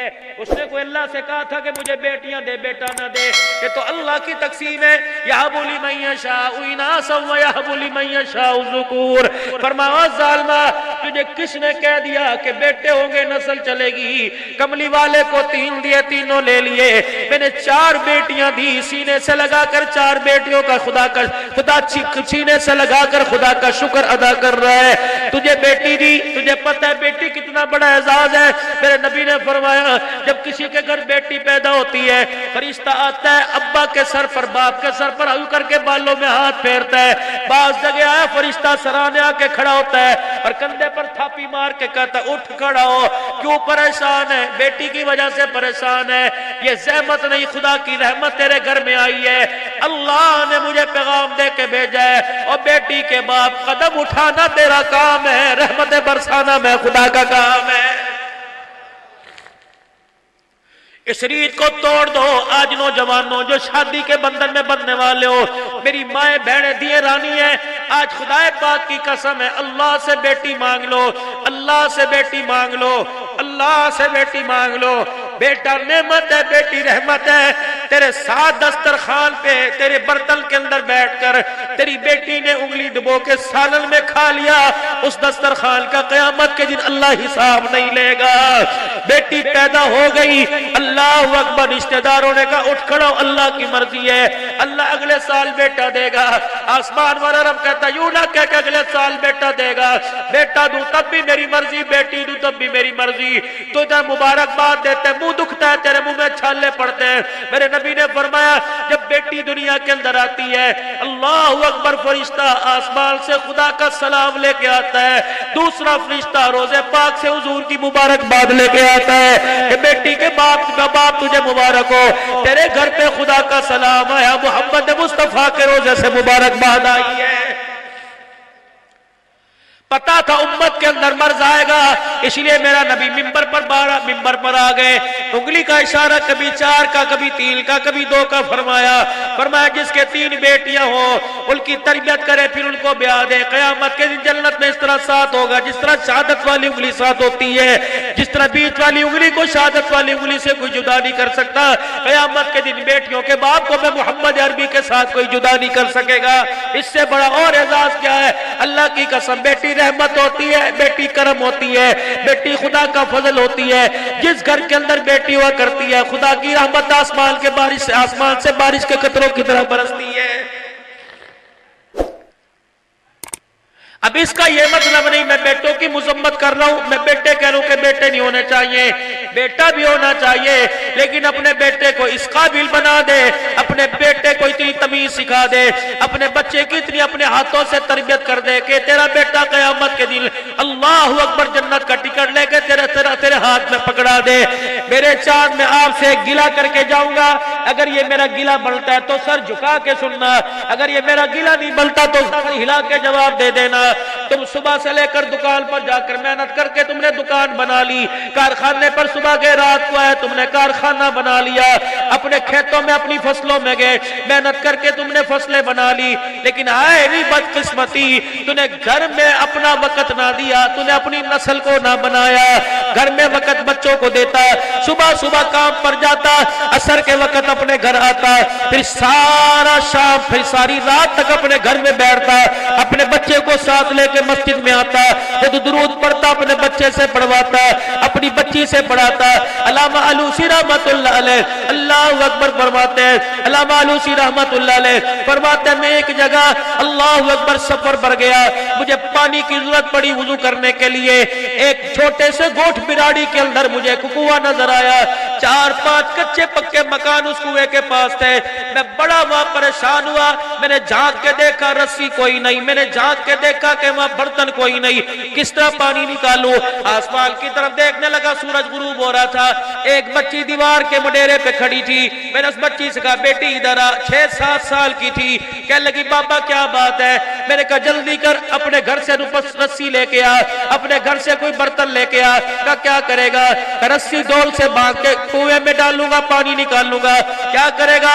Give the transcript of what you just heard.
ہے. اس نے کوئی اللہ سے کہا تھا کہ مجھے بیٹیاں دے بیٹا نہ دے. یہ تو اللہ کی تقسیم ہے. یہب لمن یشاء اناثا ویہب لمن یشاء الذکور. فرمایا ظالما تجھے کس نے کہہ دیا کہ بیٹے ہوں گے نسل چلے گی؟ کملی والے کو 3 دیے، تینوں لے لیے. میں نے 4 بیٹیاں دی، سینے سے لگا کر 4 بیٹیوں کا خدا سینے سے لگا کر خدا کا شکر ادا کر رہا ہے. تجھے بیٹی دی، تجھے پتہ ہے بیٹی کتنا بڑا اعزاز ہے. میرے نبی نے فرمایا جب کسی کے گھر بیٹی پیدا ہوتی ہے فرشتہ آتا ہے ابا کے سر پر، باپ کے سر پر یوں کر کے بالوں میں ہاتھ پھیرتا ہے. بعض جگہ آیا فرشتہ سرانے آ کے کھڑا ہوتا ہے اور کندھے پر تھاپی مار کے کہتا ہے اٹھ کھڑا ہو. کیوں پریشان ہے؟ بیٹی کی وجہ سے پریشان ہے. یہ زحمت نہیں، خدا کی رحمت تیرے گھر میں آئی ہے. اللہ نے مجھے پیغام دے کے بھیجا ہے. اور بیٹی کے باپ قدم اٹھانا تیرا کام ہے، رحمت برسانا میں خدا کا کام ہے. اس ریت کو توڑ دو. آج نوجوانوں جو شادی کے بندھن میں بندھنے والے ہو، میری مائیں بہنیں دیے رانی ہیں، آج خدا پاک کی قسم ہے اللہ سے بیٹی مانگ لو، اللہ سے بیٹی مانگ لو، اللہ سے بیٹی مانگ لو. بیٹا نعمت ہے، بیٹی رحمت ہے. تیرے ساتھ دسترخوان پہ تیرے برتن کے اندر بیٹھ کر تیری بیٹی نے انگلی ڈبو کے سالن میں کھا لیا، اس دسترخوان کا قیامت کے دن اللہ حساب نہیں لے گا. بیٹی پیدا ہو گئی، اللہ اکبر، رشتہ داروں نے کہا اٹھ کھڑو، اللہ کی مرضی ہے، اللہ اگلے سال بیٹا دے گا. آسمان والا رب کہتا یوں نہ کہہ کہ اگلے سال بیٹا دے گا، بیٹا دوں تب بھی میری مرضی، بیٹی دوں تب بھی میری مرضی. تو ادھر مبارکباد دیتے، منہ دکھتا ہے، تیرے منہ میں چھالے پڑتے ہیں. میرے نبی نے فرمایا جب بیٹی دنیا کے اندر آتی ہے اللہ اکبر، فرشتہ آسمان سے خدا کا سلام لے کے آتا ہے، دوسرا فرشتہ روزے پاک سے حضور کی مبارکباد لے کے آتا ہے کہ بیٹی کے باپ کا باپ تجھے مبارک ہو، تیرے گھر پہ خدا کا سلام آیا، محمد مصطفیٰ کے روزے سے مبارکباد آئی ہے. پتا تھا امت کے اندر مرض آئے گا، اس لیے میرا نبی ممبر پر آ گئے، انگلی کا اشارہ کبھی 4 کا، کبھی 3 کا، کبھی 2 کا فرمایا جس کے 3 بیٹیاں ہوں ان کی تربیت کرے پھر ان کو بیاہ دے. قیامت کے دن جنت میں اس طرح ساتھ ہوگا جس طرح شہادت والی انگلی ساتھ ہوتی ہے، جس طرح بیچ والی انگلی کو شہادت والی انگلی سے کوئی جدا نہیں کر سکتا. قیامت کے دن بیٹیوں کے باپ کو میں محمد عربی کے ساتھ کوئی جدا نہیں کر سکے گا. اس سے بڑا اور اعزاز کیا ہے؟ اللہ کی قسم بیٹی رحمت ہوتی ہے، بیٹی کرم ہوتی ہے، بیٹی خدا کا فضل ہوتی ہے. جس گھر کے اندر بیٹی ہوا کرتی ہے خدا کی رحمت آسمان سے بارش کے قطروں کی طرح برستی ہے. اب اس کا یہ مطلب نہیں میں بیٹوں کی مذمت کر رہا ہوں، میں بیٹے کہہ رہا ہوں کہ بیٹے نہیں ہونے چاہیے، بیٹا بھی ہونا چاہیے، لیکن اپنے بیٹے کو اس قابل بنا دے، اپنے بیٹے کو اتنی تمیز سکھا دے، اپنے بچے کی اتنی اپنے ہاتھوں سے تربیت کر دے کہ تیرا بیٹا قیامت کے دن اللہ اکبر جنت کا ٹکٹ لے کے تیرے ہاتھ میں پکڑا دے. میرے چاند میں آپ سے گلہ کر کے جاؤں گا، اگر یہ میرا گلہ بنتا ہے تو سر جھکا کے سننا، اگر یہ میرا گلہ نہیں بنتا تو سر ہلا کے جواب دے دینا. تم صبح سے لے کر دکان پر جا کر محنت کر کے تم نے دکان بنا لی، کارخانے پر صبح گئے رات کو آئے تم نے کارخانہ بنا لیا، اپنے کھیتوں میں اپنی فصلوں میں گئے محنت کر کے تم نے فصلیں بنا لی، لیکن آئے بھی بدقسمتی تو نے گھر میں اپنا وقت نہ دیا، تو نے اپنی نسل کو نہ بنایا. گھر میں وقت بچوں کو دیتا، صبح کام پر جاتا، عصر کے وقت اپنے گھر آتا، پھر سارا شام پھر ساری رات تک اپنے گھر میں بیٹھتا، اپنے بچے کو ساتھ لے کے مسجد میں آتا، جب درود پڑھتا اپنے بچے سے پڑھواتا، اپنی بچی سے پڑھاتا. علامہ علوسی رحمت اللہ علیہ اللہ اکبر فرماتے ہیں، علامہ علوسی رحمت اللہ علیہ فرماتے ہیں میں ایک جگہ اللہ اکبر سفر پر گیا، مجھے پانی کی ضرورت پڑی وضو کرنے کے لیے، ایک چھوٹے سے گوٹھ براڑی کے اندر مجھے کنواں نظر آیا، 4-5 کچے پکے مکان اس کنویں کے پاس تھے. میں بڑا وہاں پریشان ہوا، میں نے جھانک کے دیکھا رسی کوئی نہیں، میں نے جھانک کے دیکھا کہ وہاں برتن کوئی نہیں، کس طرح پانی نکالوں؟ آسمان کی طرف دیکھنے لگا، سورج غروب ہو رہا تھا، ایک بچی دیوار کے مڈیرے پہ کھڑی تھی. میں نے اس بچی سے کہا بیٹی ادھر آ، 6-7 سال کی تھی. کہنے لگی بابا کیا بات ہے؟ میں نے کہا جلدی کر اپنے گھر سے رسی لے کے آ، اپنے گھر سے کوئی برتن لے کے آ. کہا کیا کرے گا؟ رسی ڈول سے باندھ کے کنویں میں ڈالوں گا، پانی نکالوں گا. کیا کرے گا؟